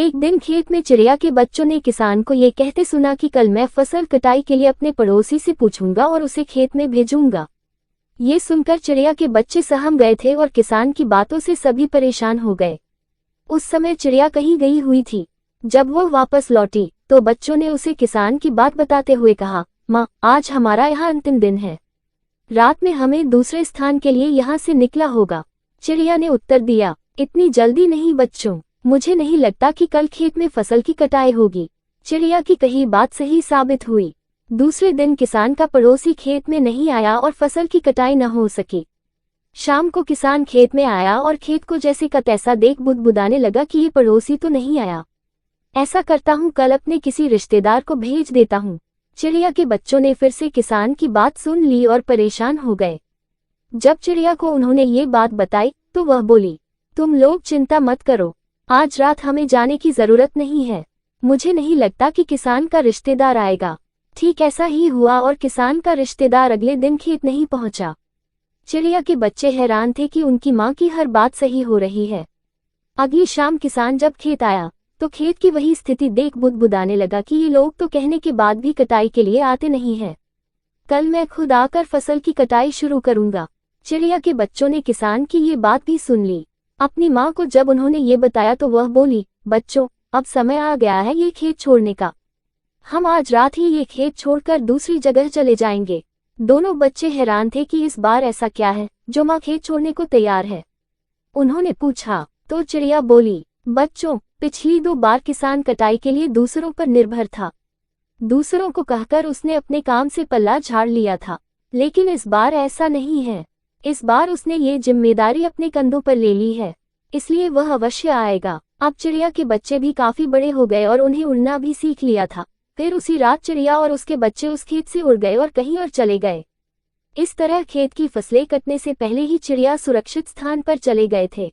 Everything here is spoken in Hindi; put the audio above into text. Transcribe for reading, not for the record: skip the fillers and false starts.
एक दिन खेत में चिड़िया के बच्चों ने किसान को ये कहते सुना कि कल मैं फसल कटाई के लिए अपने पड़ोसी से पूछूंगा और उसे खेत में भेजूंगा। ये सुनकर चिड़िया के बच्चे सहम गए थे और किसान की बातों से सभी परेशान हो गए। उस समय चिड़िया कहीं गई हुई थी। जब वो वापस लौटी तो बच्चों ने उसे किसान की बात बताते हुए कहा, माँ, आज हमारा यहाँ अंतिम दिन है। रात में हमें दूसरे स्थान के लिए यहाँ से निकला होगा। चिड़िया ने उत्तर दिया, इतनी जल्दी नहीं बच्चों, मुझे नहीं लगता कि कल खेत में फसल की कटाई होगी। चिड़िया की कही बात सही साबित हुई। दूसरे दिन किसान का पड़ोसी खेत में नहीं आया और फसल की कटाई न हो सकी। शाम को किसान खेत में आया और खेत को जैसे का तैसा देख बुदबुदाने लगा कि ये पड़ोसी तो नहीं आया। ऐसा करता हूँ, कल अपने किसी रिश्तेदार को भेज देता हूँ। चिड़िया के बच्चों ने फिर से किसान की बात सुन ली और परेशान हो गए। जब चिड़िया को उन्होंने ये बात बताई तो वह बोली, तुम लोग चिंता मत करो, आज रात हमें जाने की जरूरत नहीं है। मुझे नहीं लगता कि किसान का रिश्तेदार आएगा। ठीक ऐसा ही हुआ और किसान का रिश्तेदार अगले दिन खेत नहीं पहुंचा। चिड़िया के बच्चे हैरान थे कि उनकी माँ की हर बात सही हो रही है। अगली शाम किसान जब खेत आया तो खेत की वही स्थिति देख बुदबुदाने लगा कि ये लोग तो कहने के बाद भी कटाई के लिए आते नहीं हैं। कल मैं खुद आकर फसल की कटाई शुरू करूंगा। चिड़िया के बच्चों ने किसान की ये बात भी सुन ली। अपनी माँ को जब उन्होंने ये बताया तो वह बोली, बच्चों, अब समय आ गया है ये खेत छोड़ने का। हम आज रात ही ये खेत छोड़कर दूसरी जगह चले जाएंगे। दोनों बच्चे हैरान थे कि इस बार ऐसा क्या है जो माँ खेत छोड़ने को तैयार है। उन्होंने पूछा तो चिड़िया बोली, बच्चों, पिछली 2 बार किसान कटाई के लिए दूसरों पर निर्भर था। दूसरों को कहकर उसने अपने काम से पल्ला झाड़ लिया था, लेकिन इस बार ऐसा नहीं है। इस बार उसने ये जिम्मेदारी अपने कंधों पर ले ली है, इसलिए वह अवश्य आएगा। अब चिड़िया के बच्चे भी काफी बड़े हो गए और उन्हें उड़ना भी सीख लिया था। फिर उसी रात चिड़िया और उसके बच्चे उस खेत से उड़ गए और कहीं और चले गए। इस तरह खेत की फसलें कटने से पहले ही चिड़िया सुरक्षित स्थान पर चले गए थे।